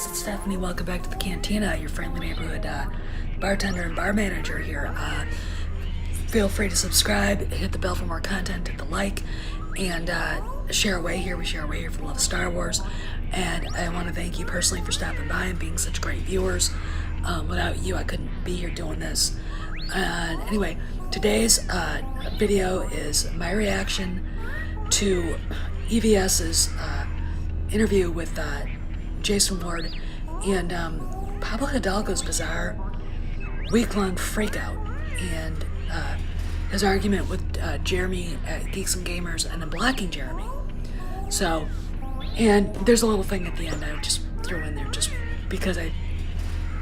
guys, it's Stephanie. Welcome back to the Cantina, your friendly neighborhood bartender and bar manager here. Feel free to subscribe, hit the bell for more content, hit the like, and share away here. We share away here for the love of Star Wars. And I want to thank you personally for stopping by and being such great viewers. Without you, I couldn't be here doing this. Anyway, today's video is my reaction to EVS's interview with Jason Ward and Pablo Hidalgo's bizarre week-long freakout and his argument with Jeremy at Geeks and Gamers and then blocking Jeremy. So, and there's a little thing at the end I just threw in there just because I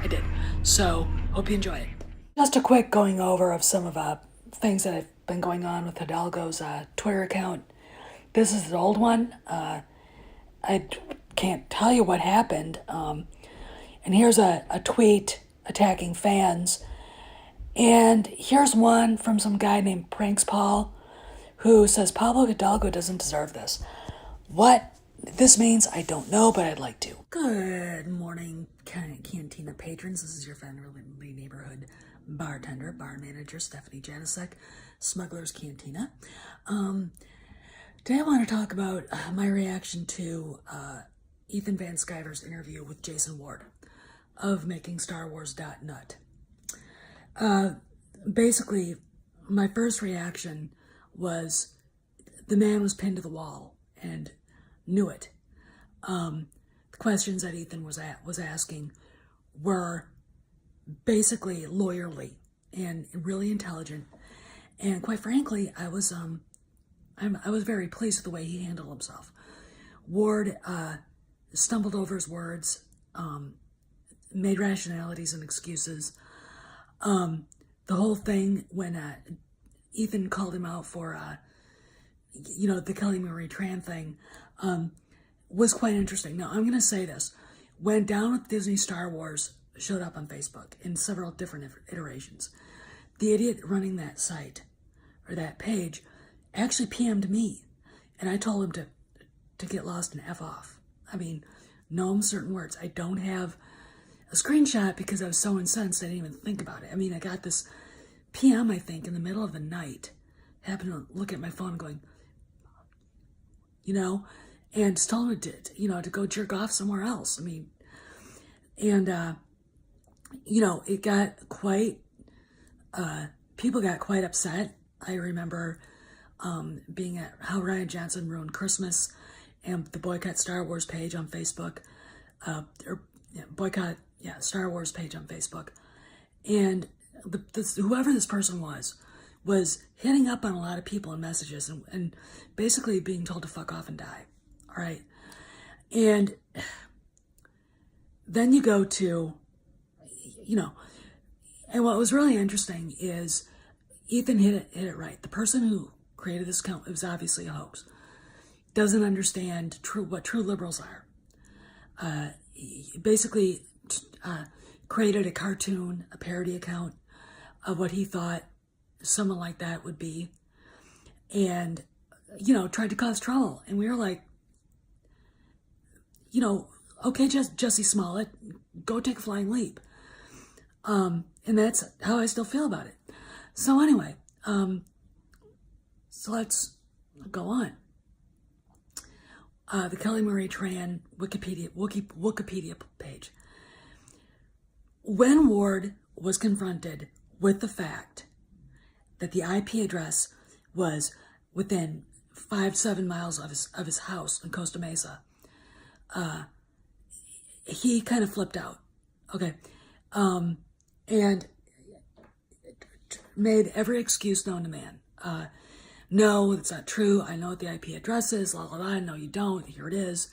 did. So, hope you enjoy it. Just a quick going over of some of things that have been going on with Hidalgo's Twitter account. This is an old one. I can't tell you what happened. And here's a tweet attacking fans. And here's one from some guy named Pranks Paul who says Pablo Hidalgo doesn't deserve this. What this means, I don't know, but I'd like to. Good morning, Cantina patrons. This is your friendly neighborhood bartender, bar manager, Stephanie Janicek, Smuggler's Cantina. Today I want to talk about my reaction to Ethan Van Sciver's interview with Jason Ward of MakingStarWars.nut. Basically, my first reaction was the man was pinned to the wall and knew it. The questions that Ethan was asking were basically lawyerly and really intelligent, and quite frankly, I was very pleased with the way he handled himself. Ward stumbled over his words, made rationalities and excuses. The whole thing when Ethan called him out for, the Kelly Marie Tran thing, was quite interesting. Now, I'm going to say this. When Down with Disney Star Wars showed up on Facebook in several different iterations, the idiot running that site, or that page, actually PM'd me, and I told him to get lost and F off. I mean, no certain words. I don't have a screenshot because I was so incensed I didn't even think about it. I mean, I got this PM, I think, in the middle of the night, happened to look at my phone going, and just told him to go jerk off somewhere else. I mean, and, it got quite, people got quite upset. I remember being at How Ryan Johnson Ruined Christmas and the Boycott Star Wars page on Facebook, Star Wars page on Facebook. And whoever this person was hitting up on a lot of people in messages and basically being told to fuck off and die. All right. And then you go to, and what was really interesting is Ethan hit it right. The person who created this account, it was obviously a hoax, doesn't understand what true liberals are. He basically created a cartoon, a parody account of what he thought someone like that would be, and tried to cause trouble. And we were like, okay, Jesse Smollett, go take a flying leap. And that's how I still feel about it. So anyway, so let's go on. The Kelly Marie Tran Wikipedia page. When Ward was confronted with the fact that the IP address was within 5-7 miles of his house in Costa Mesa, he kind of flipped out. Okay. And made every excuse known to man. No, it's not true. I know what the IP address is. La la la. No, you don't. Here it is.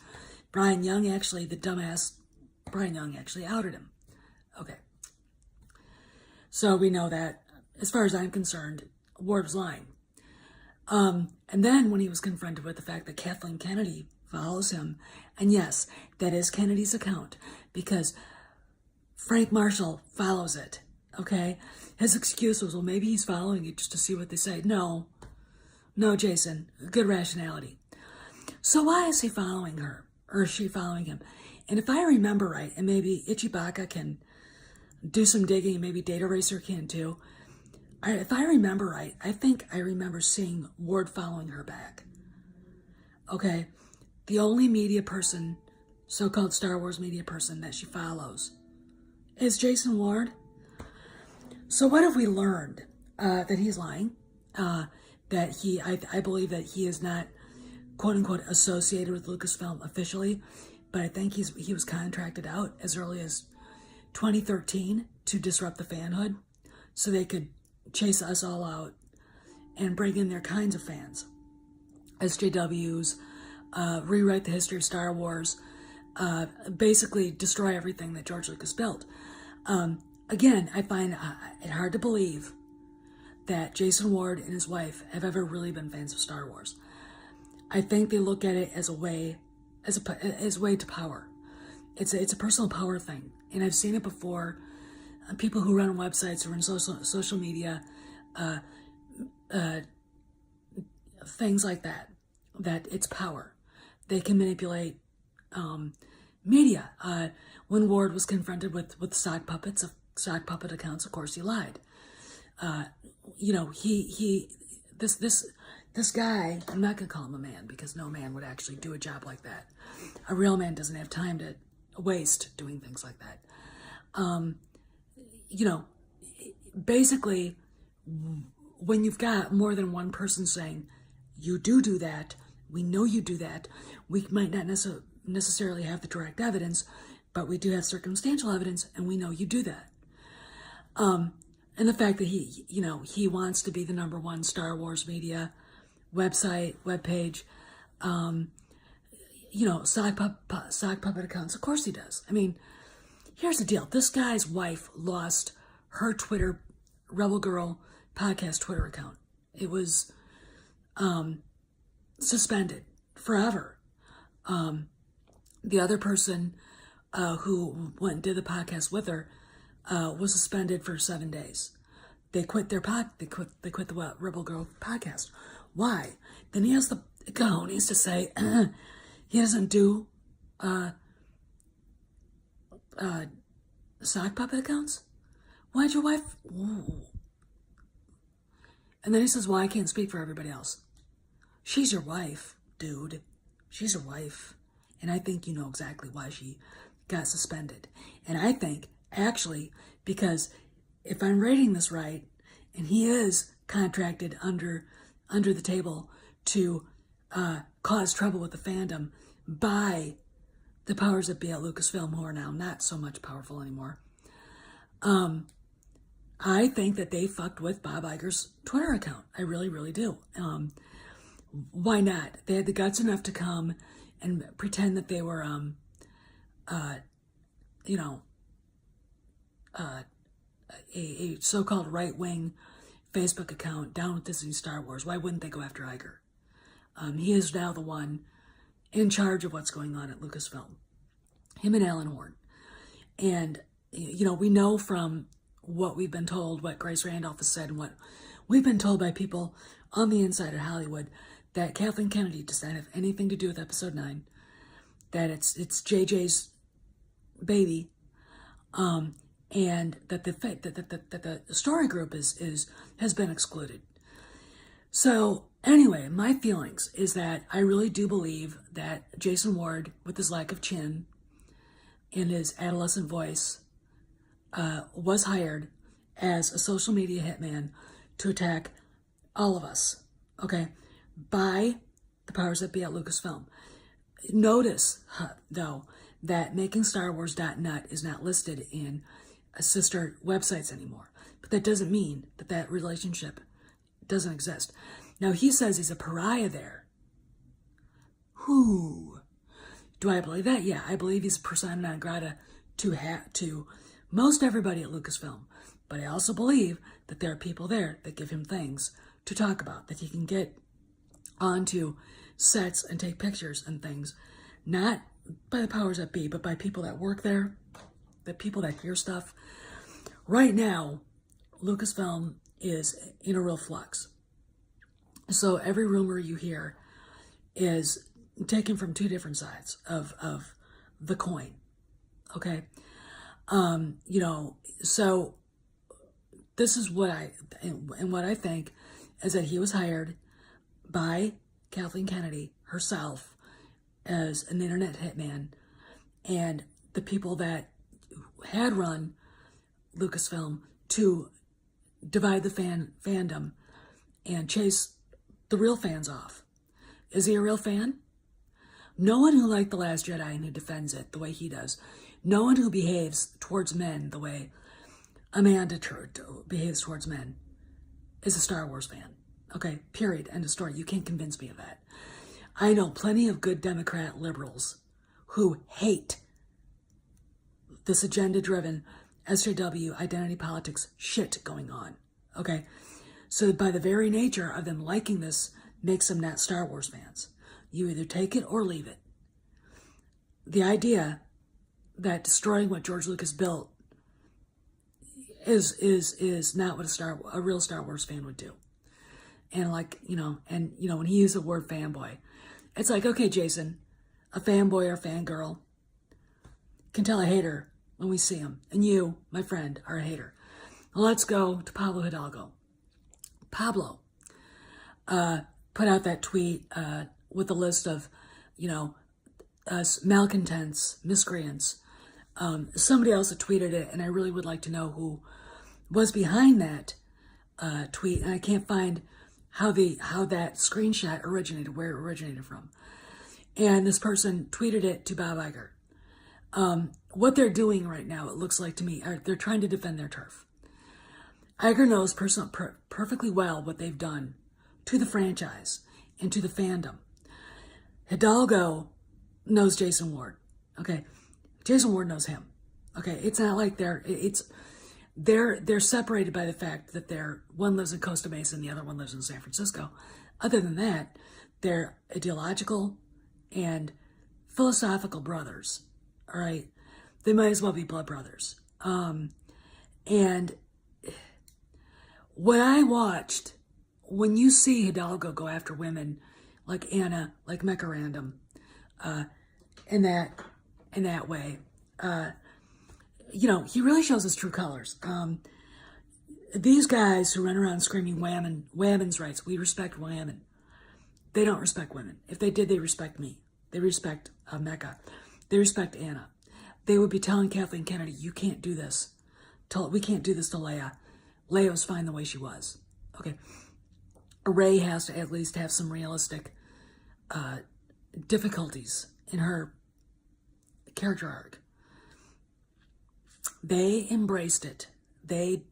The dumbass Brian Young actually outed him. Okay. So we know that, as far as I'm concerned, Ward was lying. And then when he was confronted with the fact that Kathleen Kennedy follows him, and yes, that is Kennedy's account, because Frank Marshall follows it, okay? His excuse was, well, maybe he's following it just to see what they say. No, Jason, good rationality. So why is he following her? or is she following him? And if I remember right, and maybe Ichibaka can do some digging, maybe Data Racer can too. If I remember right, I think I remember seeing Ward following her back. Okay, the only media person, so-called Star Wars media person that she follows is Jason Ward. So what have we learned? That he's lying. That I believe that he is not, quote unquote, associated with Lucasfilm officially, but I think he was contracted out as early as 2013 to disrupt the fanhood, so they could chase us all out and bring in their kinds of fans, SJWs, rewrite the history of Star Wars, basically destroy everything that George Lucas built. Again, I find it hard to believe that Jason Ward and his wife have ever really been fans of Star Wars. I think they look at it as a way to power. It's a personal power thing, and I've seen it before. People who run websites or in social media, things like that. That it's power. They can manipulate media. When Ward was confronted with sock puppet accounts, of course he lied. This guy, I'm not gonna call him a man because no man would actually do a job like that. A real man doesn't have time to waste doing things like that. Basically, when you've got more than one person saying, you do that, we know you do that, we might not necessarily have the direct evidence, but we do have circumstantial evidence, and we know you do that. And the fact that he wants to be the number one Star Wars media webpage, sock puppet accounts. Of course he does. I mean, here's the deal. This guy's wife lost her Twitter, Rebel Girl podcast Twitter account. It was suspended forever. The other person who went and did the podcast with her was suspended for 7 days. They quit their They quit the Rebel Girl podcast. Why? Then he has the cojones to say he doesn't do sock puppet accounts. Why'd your wife? Ooh. And then he says, "Well, I can't speak for everybody else." She's your wife, dude. She's your wife, and I think you know exactly why she got suspended. And I think actually because if I'm rating this right, and he is contracted under the table to cause trouble with the fandom by the powers that be at Lucasfilm, who are now not so much powerful anymore. I think that they fucked with Bob Iger's Twitter account. I really, really do. Why not? They had the guts enough to come and pretend that they were, a so-called right-wing Facebook account down with Disney Star Wars. Why wouldn't they go after Iger? He is now the one in charge of what's going on at Lucasfilm. Him and Alan Horn. And, we know from what we've been told, what Grace Randolph has said, and what we've been told by people on the inside of Hollywood, that Kathleen Kennedy does not have anything to do with Episode 9, that it's JJ's baby, and that the story group has been excluded. So anyway, my feelings is that I really do believe that Jason Ward, with his lack of chin and his adolescent voice, was hired as a social media hitman to attack all of us, okay, by the powers that be at Lucasfilm. Notice, though, that MakingStarWars.net is not listed in sister websites anymore. But that doesn't mean that relationship doesn't exist. Now, he says he's a pariah there. Who? Do I believe that? Yeah, I believe he's a persona non grata to most everybody at Lucasfilm. But I also believe that there are people there that give him things to talk about, that he can get onto sets and take pictures and things, not by the powers that be, but by people that work there, the people that hear stuff. Right now, Lucasfilm is in a real flux. So every rumor you hear is taken from two different sides of the coin. Okay. So this is what I think is that he was hired by Kathleen Kennedy herself as an internet hitman, and the people that had run Lucasfilm to divide the fandom and chase the real fans off. Is he a real fan? No one who liked The Last Jedi and who defends it the way he does, no one who behaves towards men the way Amanda behaves towards men is a Star Wars fan. Okay, period, end of story. You can't convince me of that. I know plenty of good Democrat liberals who hate this agenda-driven SJW identity politics shit going on. Okay, so by the very nature of them liking this makes them not Star Wars fans. You either take it or leave it. The idea that destroying what George Lucas built is not what a real Star Wars fan would do. And when he used the word fanboy, it's like, okay, Jason, a fanboy or fangirl can tell a hater when we see him. And you, my friend, are a hater. Let's go to Pablo Hidalgo. Pablo put out that tweet with a list of, malcontents, miscreants. Somebody else had tweeted it, and I really would like to know who was behind that tweet, and I can't find how that screenshot originated, where it originated from. And this person tweeted it to Bob Iger. What they're doing right now, it looks like to me, they're trying to defend their turf. Iger knows perfectly well what they've done to the franchise and to the fandom. Hidalgo knows Jason Ward. Okay, Jason Ward knows him. Okay, it's not like they're separated by the fact that one lives in Costa Mesa and the other one lives in San Francisco. Other than that, they're ideological and philosophical brothers. All right, they might as well be blood brothers. And what I watched, when you see Hidalgo go after women like Anna, like Mecca Random, in that way, he really shows his true colors. These guys who run around screaming women's rights, we respect women. They don't respect women. If they did, they respect me. They respect Mecca. They respect Anna. They would be telling Kathleen Kennedy, you can't do this. We can't do this to Leia. Leia was fine the way she was. Okay. Rey has to at least have some realistic difficulties in her character arc. They embraced it. They,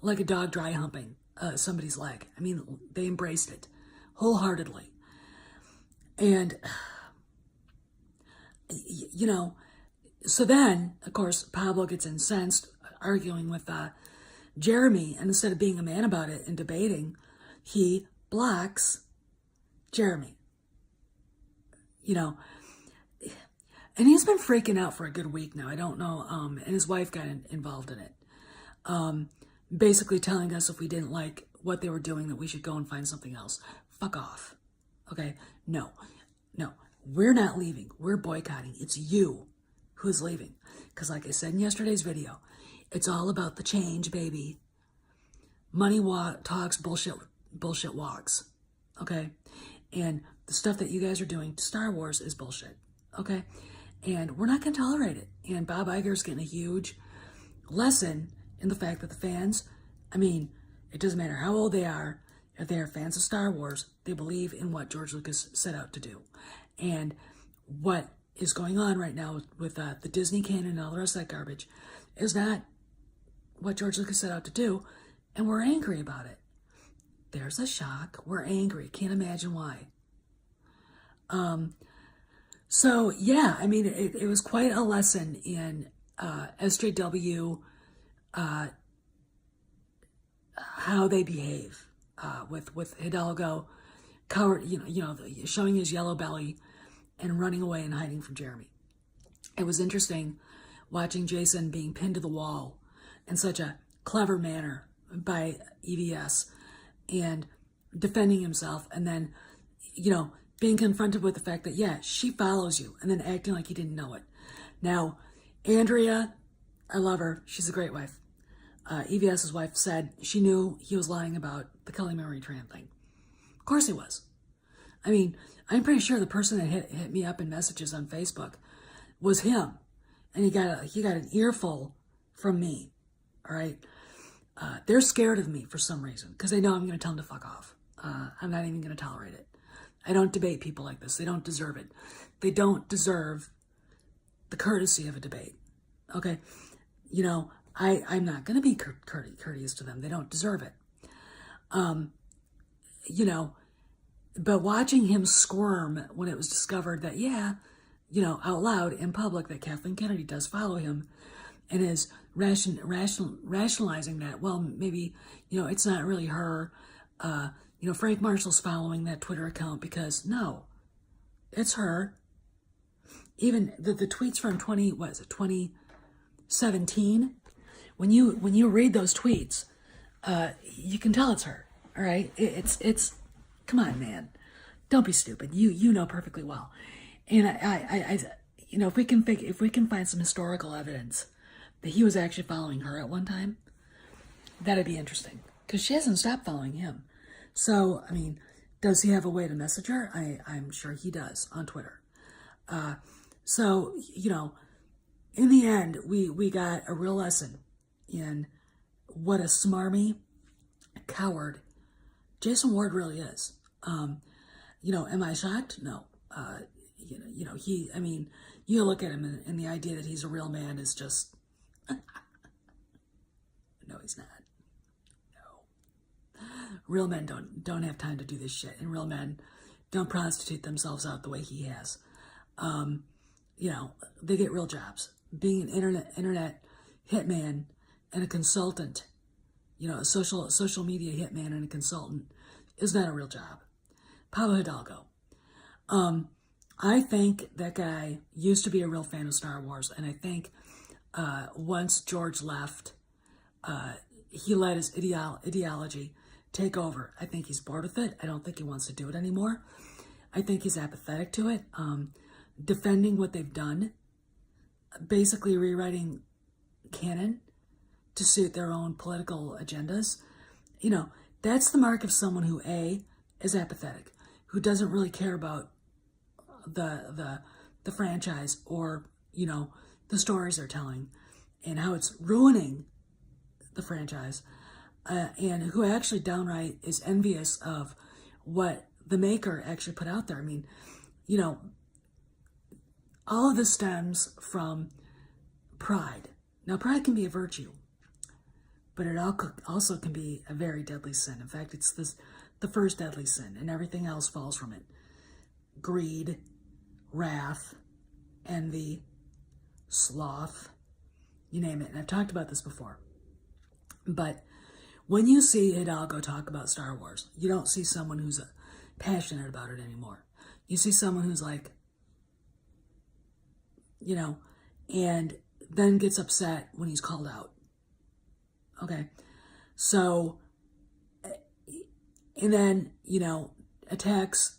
like a dog dry humping somebody's leg. I mean, they embraced it wholeheartedly. And, so then, of course, Pablo gets incensed, arguing with Jeremy, and instead of being a man about it and debating, he blocks Jeremy. And he's been freaking out for a good week now. I don't know. And his wife got involved in it. Basically telling us if we didn't like what they were doing, that we should go and find something else. Fuck off. Okay? No. We're not leaving. We're boycotting. It's you who's leaving. Because like I said in yesterday's video, it's all about the change, baby. Money talks, bullshit walks. Okay? And the stuff that you guys are doing to Star Wars is bullshit. Okay? And we're not going to tolerate it. And Bob Iger's getting a huge lesson in the fact that the fans, it doesn't matter how old they are, if they are fans of Star Wars, they believe in what George Lucas set out to do. And what is going on right now with the Disney canon and all the rest of that garbage is not what George Lucas set out to do, and we're angry about it. There's a shock. We're angry. Can't imagine why. So, yeah, it was quite a lesson in SJW, how they behave with Hidalgo, showing his yellow belly and running away and hiding from Jeremy. It was interesting watching Jason being pinned to the wall in such a clever manner by EVS and defending himself, and then, being confronted with the fact that, yeah, she follows you, and then acting like he didn't know it. Now, Andrea, I love her. She's a great wife. EVS's wife said she knew he was lying about the Kelly Marie Tran thing. Of course he was. I mean, I'm pretty sure the person that hit me up in messages on Facebook was him. And he got an earful from me. All right? They're scared of me for some reason because they know I'm going to tell them to fuck off. I'm not even going to tolerate it. I don't debate people like this. They don't deserve it. They don't deserve the courtesy of a debate. Okay? You know, I'm not going to be courteous to them. They don't deserve it. You know, but watching him squirm when it was discovered that, yeah, you know, out loud in public that Kathleen Kennedy does follow him and is rationalizing that, well, maybe, you know, it's not really her. You know, Frank Marshall's following that Twitter account because, no, it's her. Even the tweets from 2017, when you read those tweets, you can tell it's her. All right, it's come on, man, don't be stupid. You know perfectly well. And I you know, if we can find some historical evidence that he was actually following her at one time, that'd be interesting because she hasn't stopped following him. So I mean, does he have a way to message her? I'm sure he does on Twitter. So you know, in the end, we got a real lesson in what a smarmy coward Jason Ward really is. You know, am I shocked? No. You know, I mean, you look at him and the idea that he's a real man is just, no, he's not. No. Real men don't have time to do this shit, and real men don't prostitute themselves out the way he has. You know, they get real jobs. Being an internet hitman and a consultant, you know, a social media hitman and a consultant is not a real job. Pablo Hidalgo. I think that guy used to be a real fan of Star Wars, and I think once George left, he let his ideology take over. I think he's bored with it. I don't think he wants to do it anymore. I think he's apathetic to it, defending what they've done, basically rewriting canon to suit their own political agendas. You know, that's the mark of someone who, A, is apathetic, who doesn't really care about the franchise or, you know, the stories they're telling and how it's ruining the franchise, and who actually downright is envious of what the maker actually put out there. I mean, you know, all of this stems from pride. Now, pride can be a virtue, but it also can be a very deadly sin. In fact, it's the first deadly sin, and everything else falls from it. Greed, wrath, envy, sloth, you name it. And I've talked about this before. But when you see Hidalgo talk about Star Wars, you don't see someone who's passionate about it anymore. You see someone who's like, you know, and then gets upset when he's called out. Okay. So, and then, you know, attacks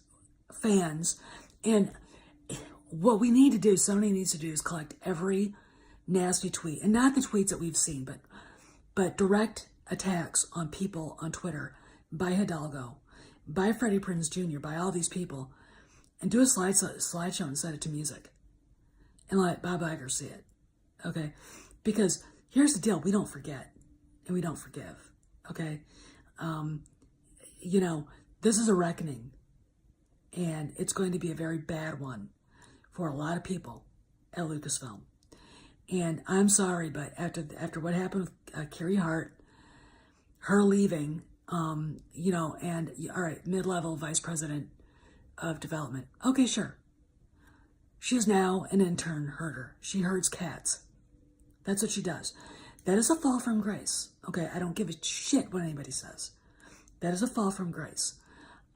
fans. And what we need to do, somebody needs to do, is collect every nasty tweet, and not the tweets that we've seen, but direct attacks on people on Twitter by Hidalgo, by Freddie Prinze Jr., by all these people, and do a slideshow and set it to music, and let Bob Iger see it. Okay, because here's the deal: we don't forget, and we don't forgive. Okay, you know, this is a reckoning, and it's going to be a very bad one for a lot of people at Lucasfilm. And I'm sorry, but after what happened with Carrie Hart, her leaving, you know, and all right, mid-level vice president of development. Okay, sure. She's now an intern herder. She herds cats. That's what she does. That is a fall from grace. Okay, I don't give a shit what anybody says. That is a fall from grace.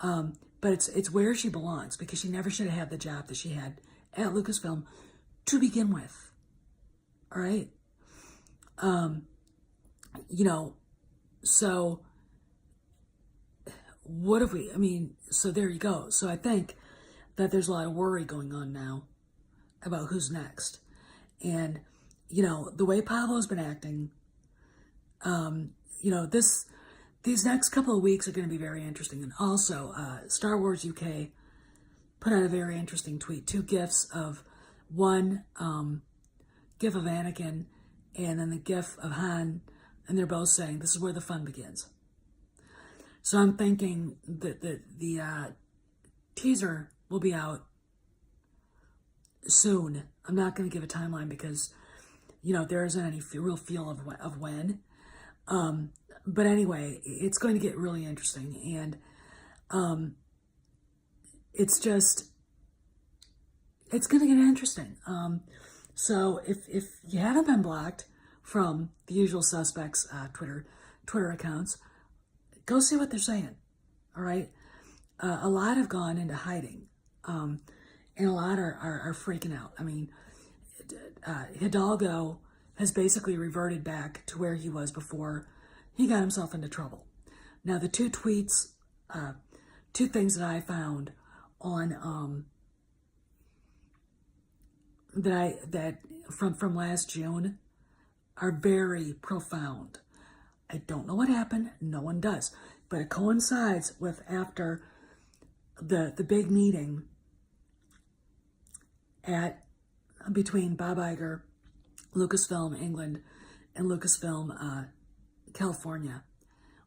But it's where she belongs, because she never should have had the job that she had at Lucasfilm to begin with. All right. You know, so what have we, I mean, so there you go. So I think that there's a lot of worry going on now about who's next. And, you know, the way Pablo's been acting, you know, these next couple of weeks are going to be very interesting. And also, Star Wars UK put out a very interesting tweet. 2 GIFs of one GIF of Anakin and then the GIF of Han, and they're both saying, this is where the fun begins. So I'm thinking that the teaser will be out soon. I'm not going to give a timeline because, you know, there isn't any real feel of when. But anyway, it's going to get really interesting. And it's going to get interesting. So if you haven't been blocked from the usual suspects Twitter accounts, go see what they're saying. All right. A lot have gone into hiding, and a lot are freaking out. I mean, Hidalgo has basically reverted back to where he was before he got himself into trouble. Now, the 2 tweets, 2 things that I found on that from last June are very profound. I don't know what happened. No one does, but it coincides with after the big meeting between Bob Iger, Lucasfilm England, and Lucasfilm California,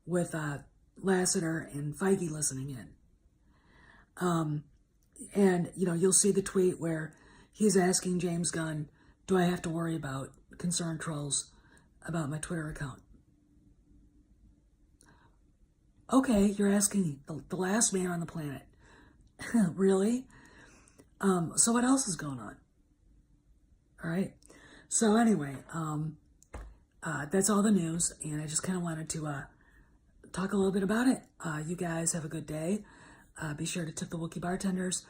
with Lasseter and Feige listening in. And you know, you'll see the tweet where he's asking James Gunn, "Do I have to worry about concerned trolls about my Twitter account?" Okay, you're asking the last man on the planet. Really? So what else is going on? All right. So anyway, that's all the news, and I just kind of wanted to talk a little bit about it. You guys have a good day. Be sure to tip the Wookiee bartenders.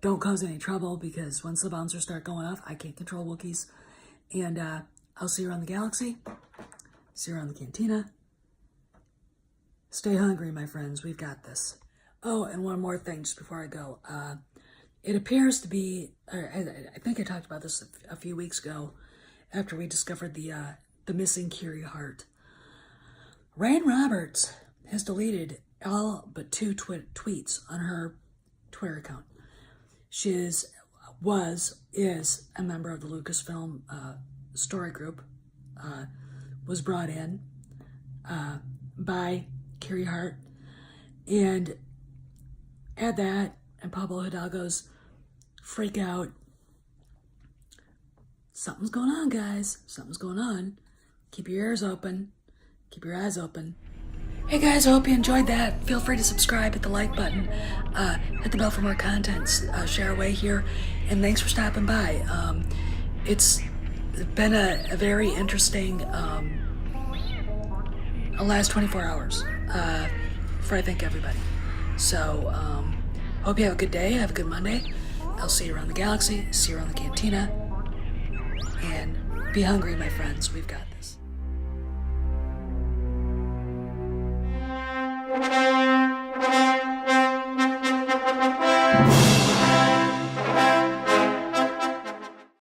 Don't cause any trouble, because once the bouncers start going off, I can't control Wookiees. And I'll see you around the galaxy. See you around the cantina. Stay hungry, my friends. We've got this. Oh, and one more thing just before I go. It appears to be, I think I talked about this a few weeks ago after we discovered the missing Kiri Hart. Rain Roberts has deleted all but 2 tweets on her Twitter account. She is a member of the Lucasfilm story group, was brought in by Kiri Hart, and add that and Pablo Hidalgo's Freakout. Something's going on, guys. Something's going on. Keep your ears open. Keep your eyes open. Hey guys, I hope you enjoyed that. Feel free to subscribe, hit the like button, hit the bell for more content, share away here, and thanks for stopping by. It's been a very interesting last 24 hours for I think everybody. So hope you have a good day, have a good Monday. I'll see you around the galaxy, see you around the cantina, and be hungry, my friends. We've got this.